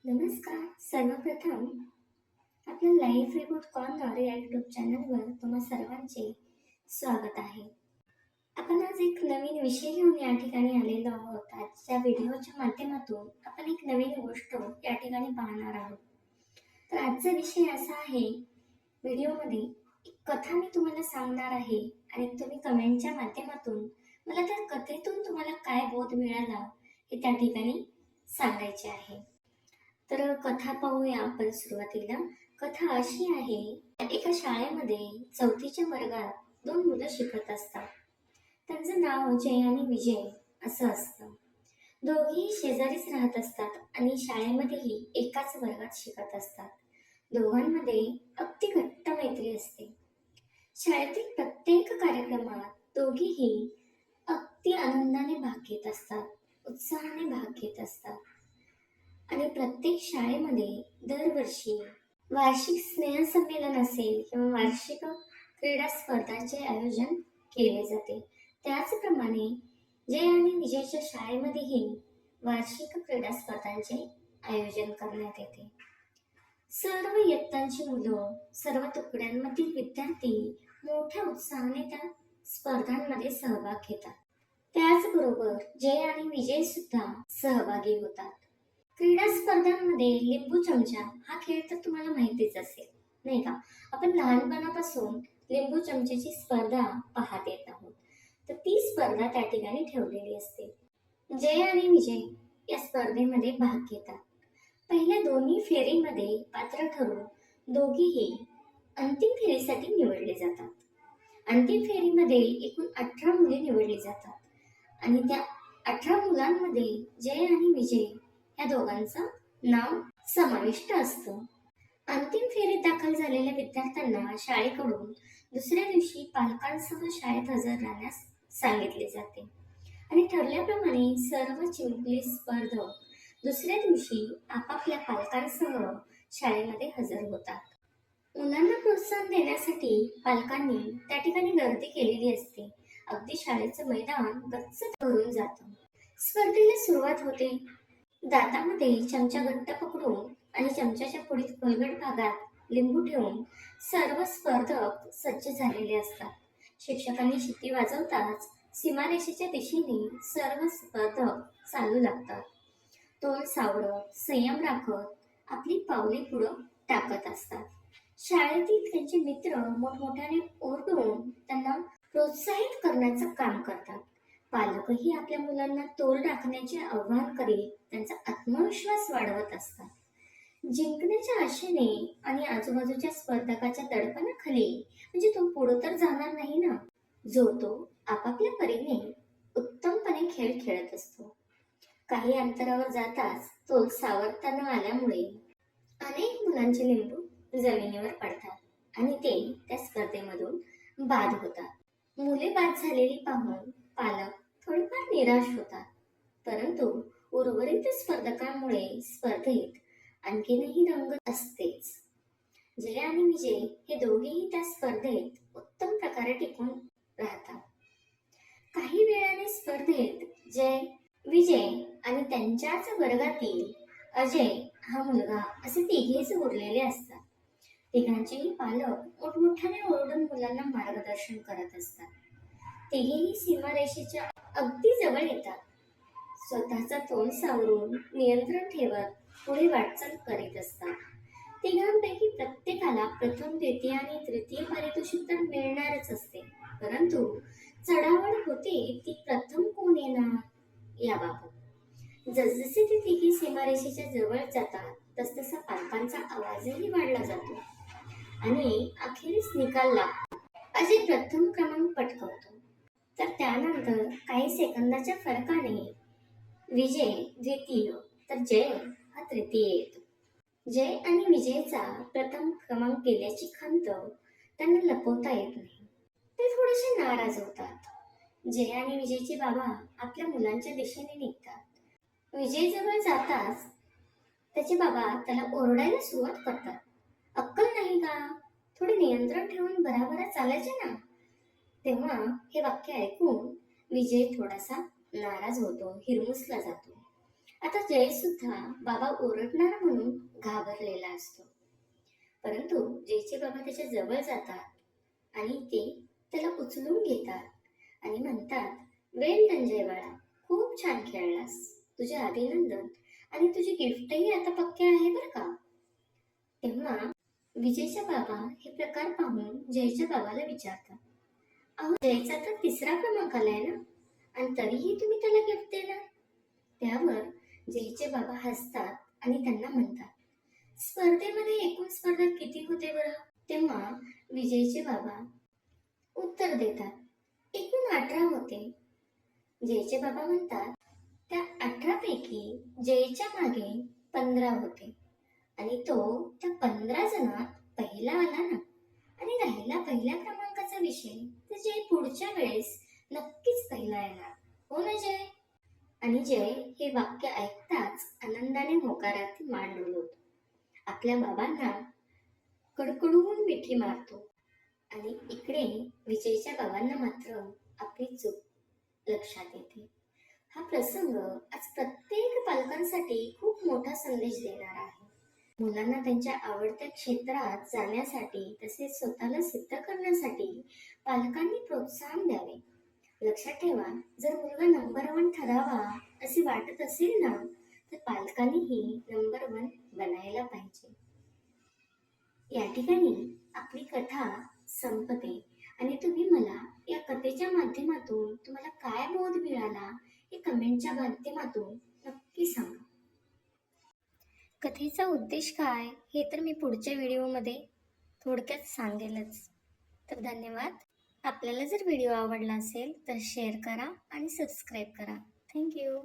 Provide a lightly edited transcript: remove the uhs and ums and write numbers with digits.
नमस्कार. सर्वप्रथम आपल्या लाईफ रिपोर्ट कॉर्नर या यूट्यूब चॅनलवर तुम्हा सर्वांचे स्वागत आहे. आपण आज एक नवीन विषय घेऊन या ठिकाणी आलेलो आहोत. आजच्या व्हिडिओच्या माध्यमातून आपण एक नवीन गोष्ट या ठिकाणी पाहणार आहोत. तर आजचा विषय असा आहे, व्हिडिओमध्ये एक कथा मी तुम्हाला सांगणार आहे आणि तुम्ही कमेंटच्या माध्यमातून मला त्या कथेतून तुम्हाला काय बोध मिळाला हे त्या ठिकाणी सांगायचे आहे. तर कथा पाहूया आपण सुरुवातीला. कथा अशी आहे, एका शाळेमध्ये 4थीच्या वर्गात 2 मुलं शिकत असतात. त्यांचं नाव जय आणि विजय असं असतं. दोघेही शेजारीच राहत असतात आणि शाळेमध्येही एकाच वर्गात शिकत असतात. दोघांमध्ये अगदी घट्ट मैत्री असते. शाळेतील प्रत्येक कार्यक्रमात दोघेही अगदी आनंदाने भाग घेत असतात, उत्साहाने भाग घेत असतात. आणि प्रत्येक शाळेमध्ये दरवर्षी वार्षिक स्नेहसंमेलन असेल किंवा वार्षिक क्रीडा स्पर्धांचे आयोजन केले जाते. त्याचप्रमाणे जय आणि विजयच्या शाळेमध्येही वार्षिक क्रीडा स्पर्धांचे आयोजन करण्यात येते. सर्व इयत्तांची मुलं, सर्व तुकड्यांमधील विद्यार्थी मोठ्या उत्साहाने त्या स्पर्धांमध्ये सहभाग घेतात. त्याचबरोबर जय आणि विजय सुद्धा सहभागी होतात. क्रीडा स्पर्धांमध्ये लिंबू चमचा हा खेळ तर तुम्हाला माहितीच असेल, नाही का? आपण लहानपणापासून लिंबू चमच्याची स्पर्धा पाहत येत आहोत. तर ती स्पर्धा त्या ठिकाणी ठेवलेली असते. जय आणि विजय या स्पर्धेमध्ये भाग घेतात. पहिल्या दोन्ही फेरीमध्ये पात्र ठरून दोघेही अंतिम फेरीसाठी निवडले जातात. अंतिम फेरीमध्ये एकूण 18 मुले निवडली जातात आणि त्या 18 मुलांमध्ये जय आणि विजय या दोघांचं नाव समाविष्ट असतं. अंतिम फेरीत दाखल झालेल्या विद्यार्थ्यांना शाळेकडून दुसऱ्या दिवशी पालकांसह शाळेत हजर राहण्यास सांगितले जाते आणि ठरल्याप्रमाणे सर्व चिमुकले स्पर्धक दुसऱ्या दिवशी आपापल्या पालकांसह शाळेमध्ये हजर होतात. मुलांना प्रोत्साहन देण्यासाठी पालकांनी त्या ठिकाणी गर्दी केलेली असते. अगदी शाळेचं मैदान गच्च भरून जातं. स्पर्धेला सुरुवात होते. दातामध्ये चमचा घट्ट पकडून आणि चमच्याच्या पुढील खोलगट भागात लिंबू ठेवून सर्व स्पर्धक सज्ज झालेले असतात. शिक्षकांनी शिट्टी वाजवताच सीमारेषेच्या दिशेने सर्व स्पर्धक चालू लागतात. तोल सावरत, संयम राखत आपली पावले पुढं टाकत असतात. शाळेतील त्यांचे मित्र मोठमोठ्याने ओरडून त्यांना प्रोत्साहित करण्याचं काम करतात. पालकही आपल्या मुलांना तोल राखण्याचे आव्हान करीत त्यांचा आत्मविश्वास वाढवत असतात. जिंकण्याच्या आशेने आणि आजूबाजूच्या स्पर्धकाच्या दडपणाखाली, म्हणजे तो पुढे तर जाणार नाही ना, जो तो आपापल्या परीने उत्तमपणे खेळ खेळत असतो. काही अंतरावर जाताच तोल सावरता न आल्यामुळे अनेक मुलांचे लिंबू जमिनीवर पडतात आणि ते त्या स्पर्धेमधून बाद होतात. मुले बाद झालेली पाहून पालक थोडेफार निराश होतात, परंतु उर्वरित स्पर्धकांमुळे स्पर्धेत आणखीनही रंगत असतेच. जय आणि विजय हे दोघेही त्या स्पर्धेत उत्तम प्रकारे टिकून राहतात. काही वेळाने स्पर्धेत जय, विजय आणि त्यांच्याच वर्गातील अजय हा मुलगा असे तिघेच उरलेले असतात. तिघांचेही पालक मोठमोठ्याने ओरडून मुलांना मार्गदर्शन करत असतात. तिघेही सीमारेषेच्या अगदी जवळ येतात. स्वतःचा तोल सावरून नियंत्रण ठेवत पुढे वाटचाल करीत असतात. तिघांपैकी प्रत्येकाला प्रथम, द्वितीय आणि तृतीय पारितोषिक तर मिळणारच असते, परंतु चढावड होते ती प्रथम कोण येणार याबाबत. जसजसे ते तिघी सीमारेषेच्या जवळ जातात तसतसा पालकांचा आवाजही वाढला जातो आणि अखेरीस निकाल लागतो. अजय प्रथम क्रमांक पटकावतो, तर त्यानंतर काही सेकंदाच्या फरकाने विजय द्वितीय तर जय हा तृतीय येतो. जय आणि विजयचा प्रथम क्रमांक गेल्याची खंत त्यांना लपवता येत नाही. ते थोडेसे नाराज होतात. जय आणि विजयचे बाबा आपल्या मुलांच्या दिशेने निघतात. विजय जवळ जाताच त्याचे बाबा त्याला ओरडायला सुरुवात करतात. अक्कल नाही का? थोडे नियंत्रण ठेवून भराभरा चालायचे ना. तेव्हा हे वाक्य ऐकून विजय थोडासा नाराज होतो, हिरमुसला जातो. आता जय सुद्धा बाबा ओरडणार म्हणून घाबरलेला असतो. परंतु जयचे बाबा त्याच्या जवळ जातात आणि ते त्याला उचलून घेतात आणि म्हणतात, वेल डन जय बाळा, खूप छान खेळलास, तुझे अभिनंदन आणि तुझी गिफ्टही आता पक्के आहे बरं का. तेव्हा विजयचा बाबा हे प्रकार पाहून जयच्या बाबाला विचारतात, अहो जयचा तर 3रा क्रमांक आलाय ना, आणि तरीही तुम्ही त्याला गिफ्ट देणार. त्यावर जयचे बाबा हसतात आणि त्यांना म्हणतात, स्पर्धेमध्ये एकूण स्पर्धक किती होते बरं. तेव्हा विजयचे बाबा उत्तर देतात, एकूण 18 होते. जयचे बाबा म्हणतात, त्या 18 पैकी जयच्या मागे 15 होते आणि तो त्या 15 जणात पहिला आला ना. आणि राहिला पहिल्या क्रमांकाचा विषय, तर जय पुढच्या वेळेस नक्कीच पहिला येणार, हो ना जय. आणि जय हे वाक्य ऐकताच आनंदाने होकारात मान डोलवतो, आपल्या बाबांना कडकडून मिठी मारतो. आणि इकडे विजयच्या बाबांना मात्र आपली चूक लक्षात येते. हा प्रसंग आज प्रत्येक पालकांसाठी खूप मोठा संदेश देणार आहे. मुलांना त्यांच्या आवडत्या क्षेत्रात जाण्यासाठी तसेच स्वतःला सिद्ध करण्यासाठी पालकांनी प्रोत्साहन द्यावे. लक्षात ठेवा, जर मुलगा नंबर 1 ठरावा असे वाटत असेल ना, तर पालकांनीही नंबर 1 बनायला पाहिजे. या ठिकाणी आपली कथा संपते आणि तुम्ही मला या कथेच्या माध्यमातून तुम्हाला काय बोध मिळाला हे कमेंटच्या माध्यमातून नक्की सांगा. कथेचा उद्देश काय हे तर मी पुढच्या व्हिडिओमध्ये थोडक्यात सांगेलच. तर धन्यवाद. आपल्याला जर व्हिडिओ आवडला असेल तर शेअर करा आणि सबस्क्राईब करा. थँक्यू.